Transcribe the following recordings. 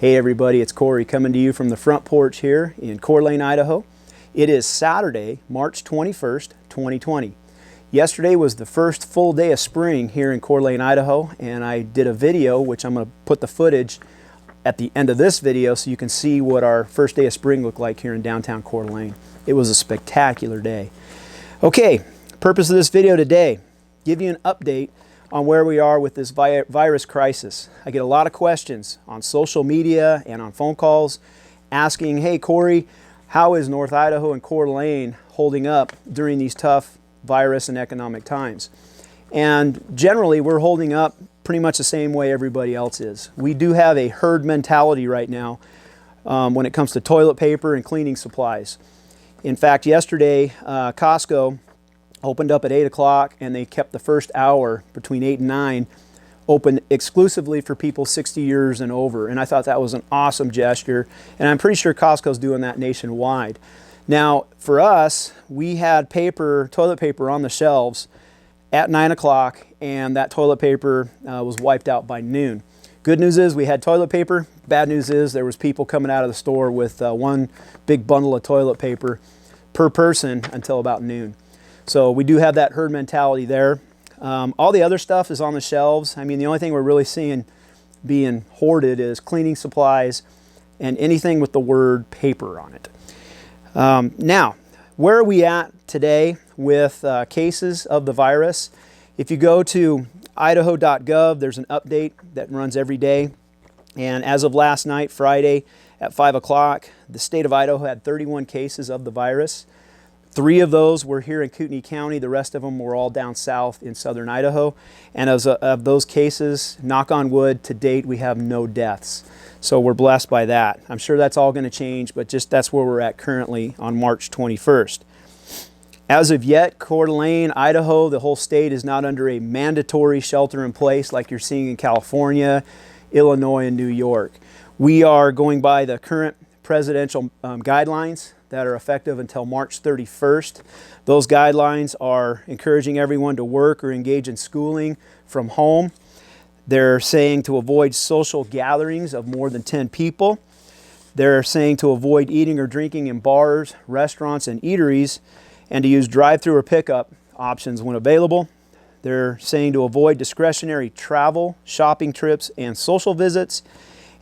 Hey everybody, it's Kory coming to you from the front porch here in Coeur, Idaho. It is Saturday, March 21st, 2020. Yesterday was the first full day of spring here in Coeur, Idaho, and I did a video, which I'm going to put the footage at the end of this video so you can see what our first day of spring looked like here in downtown Coeur. It was a spectacular day. Okay, purpose of this video today, give you an update on where we are with this virus crisis. I get a lot of questions on social media and on phone calls asking, hey Kory, how is North Idaho and Coeur holding up during these tough virus and economic times? And generally we're holding up pretty much the same way everybody else is. We do have a herd mentality right now when it comes to toilet paper and cleaning supplies. In fact, yesterday Costco opened up at 8 o'clock and they kept the first hour between 8 and 9 open exclusively for people 60 years and over. And I thought that was an awesome gesture. And I'm pretty sure Costco's doing that nationwide. Now, for us, we had toilet paper on the shelves at 9 o'clock and that toilet paper was wiped out by noon. Good news is we had toilet paper. Bad news is there was people coming out of the store with one big bundle of toilet paper per person until about noon. So we do have that herd mentality there. All the other stuff is on the shelves. I mean, the only thing we're really seeing being hoarded is cleaning supplies and anything with the word paper on it. Now, where are we at today with cases of the virus? If you go to idaho.gov, there's an update that runs every day. And as of last night, Friday at 5 o'clock, the state of Idaho had 31 cases of the virus. 3 of those were here in Kootenai County. The rest of them were all down south in southern Idaho. And as of those cases, knock on wood, to date we have no deaths. So we're blessed by that. I'm sure that's all going to change, but just that's where we're at currently on March 21st. As of yet, Coeur d'Alene, Idaho, the whole state is not under a mandatory shelter in place like you're seeing in California, Illinois, and New York. We are going by the current presidential guidelines that are effective until March 31st. Those guidelines are encouraging everyone to work or engage in schooling from home. They're saying to avoid social gatherings of more than 10 people. They're saying to avoid eating or drinking in bars, restaurants, and eateries, and to use drive-through or pickup options when available. They're saying to avoid discretionary travel, shopping trips, and social visits.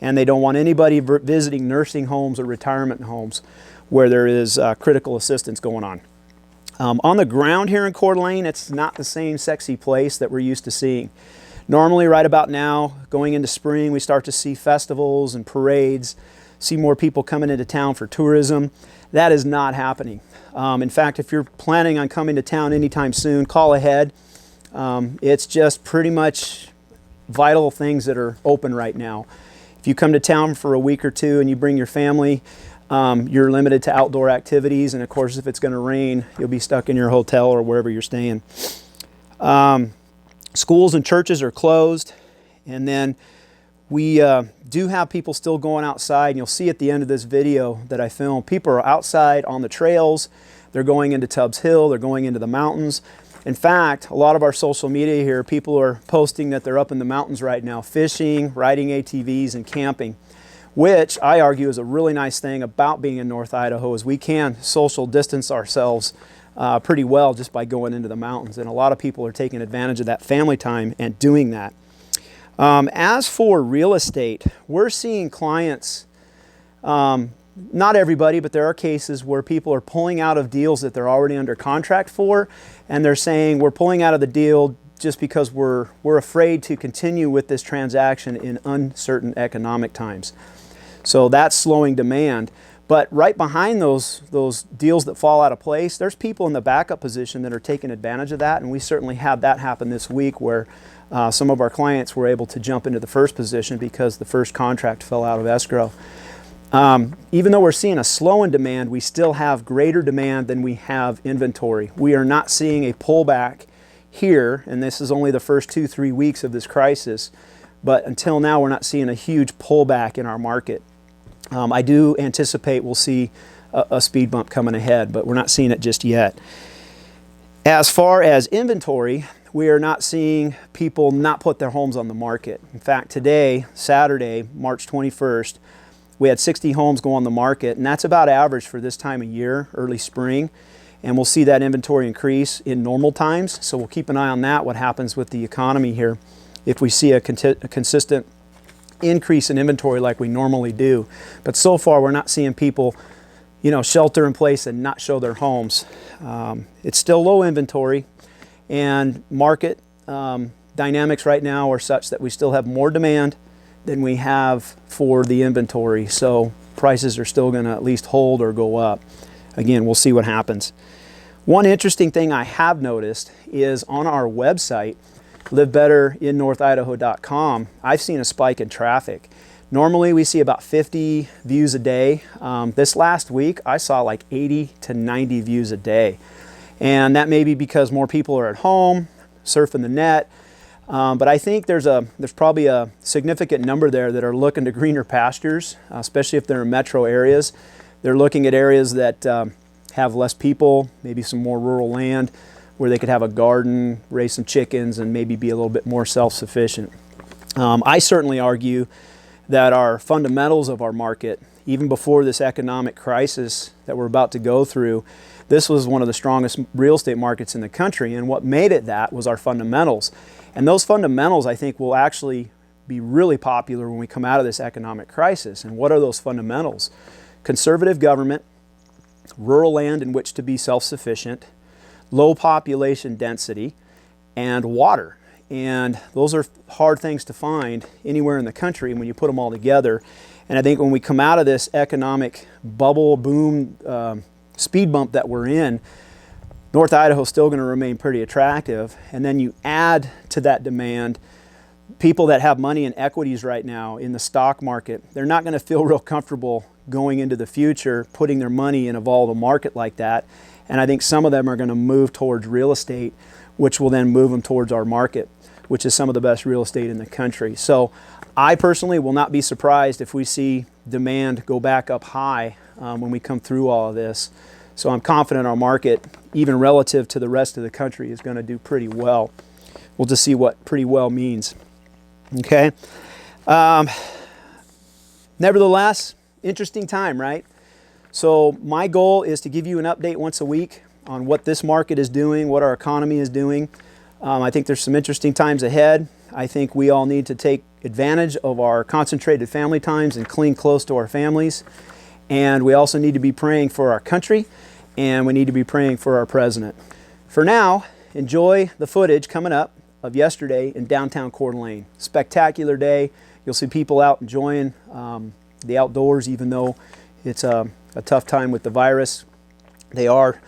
And they don't want anybody visiting nursing homes or retirement homes where there is critical assistance going on. On the ground here in Coeur d'Alene, it's not the same sexy place that we're used to seeing. Normally right about now, going into spring, we start to see festivals and parades, see more people coming into town for tourism. That is not happening. In fact, if you're planning on coming to town anytime soon, call ahead. It's just pretty much vital things that are open right now. If you come to town for a week or two and you bring your family, you're limited to outdoor activities, and of course if it's going to rain you'll be stuck in your hotel or wherever you're staying. Schools and churches are closed, and then we do have people still going outside, and you'll see at the end of this video that I filmed, people are outside on the trails. They're going into Tubbs Hill, they're going into the mountains. In fact, a lot of our social media here, people are posting that they're up in the mountains right now fishing, riding ATVs, and camping, which I argue is a really nice thing about being in North Idaho, is we can social distance ourselves pretty well just by going into the mountains. And a lot of people are taking advantage of that family time and doing that. As for real estate, we're seeing clients, not everybody, but there are cases where people are pulling out of deals that they're already under contract for, and they're saying we're pulling out of the deal just because we're afraid to continue with this transaction in uncertain economic times. So that's slowing demand. But right behind those deals that fall out of place, there's people in the backup position that are taking advantage of that, and we certainly had that happen this week where some of our clients were able to jump into the first position because the first contract fell out of escrow. Even though we're seeing a slow in demand, we still have greater demand than we have inventory. We are not seeing a pullback here, and this is only the first 2-3 weeks of this crisis, but until now we're not seeing a huge pullback in our market. I do anticipate we'll see a speed bump coming ahead, but we're not seeing it just yet. As far as inventory, we are not seeing people not put their homes on the market. In fact, today, Saturday, March 21st, we had 60 homes go on the market, and that's about average for this time of year, early spring. And we'll see that inventory increase in normal times. So we'll keep an eye on that, what happens with the economy here, if we see a consistent increase in inventory like we normally do. But so far, we're not seeing people, you know, shelter in place and not show their homes. It's still low inventory, and market dynamics right now are such that we still have more demand than we have for the inventory. So prices are still going to at least hold or go up. Again, we'll see what happens. One interesting thing I have noticed is on our website, livebetterinnorthidaho.com, I've seen a spike in traffic. Normally we see about 50 views a day. This last week I saw like 80 to 90 views a day. And that may be because more people are at home, surfing the net. But I think there's probably a significant number there that are looking to greener pastures, especially if they're in metro areas. They're looking at areas that have less people, maybe some more rural land, where they could have a garden, raise some chickens, and maybe be a little bit more self-sufficient. I certainly argue that our fundamentals of our market, even before this economic crisis that we're about to go through, this was one of the strongest real estate markets in the country, and what made it that was our fundamentals. And those fundamentals, I think, will actually be really popular when we come out of this economic crisis. And what are those fundamentals? Conservative government, rural land in which to be self-sufficient, low population density, and water. And those are hard things to find anywhere in the country when you put them all together. And I think when we come out of this economic bubble, boom, speed bump that we're in, North Idaho is still going to remain pretty attractive. And then you add to that demand people that have money in equities right now in the stock market. They're not going to feel real comfortable going into the future putting their money in a volatile market like that. And I think some of them are going to move towards real estate, which will then move them towards our market, which is some of the best real estate in the country. So I personally will not be surprised if we see demand go back up high when we come through all of this. So I'm confident our market, even relative to the rest of the country, is going to do pretty well. We'll just see what pretty well means. Okay. Nevertheless, interesting time, right? So my goal is to give you an update once a week on what this market is doing, what our economy is doing. I think there's some interesting times ahead. I think we all need to take advantage of our concentrated family times and cling close to our families. And we also need to be praying for our country, and we need to be praying for our president. For now, enjoy the footage coming up of yesterday in downtown Coeur. Spectacular day. You'll see people out enjoying the outdoors, even though it's a tough time with the virus. They are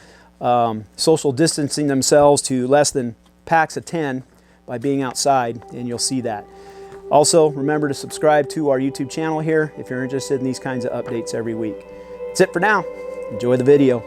social distancing themselves to less than packs of 10 by being outside, and you'll see that. Also, remember to subscribe to our YouTube channel here if you're interested in these kinds of updates every week. That's it for now. Enjoy the video.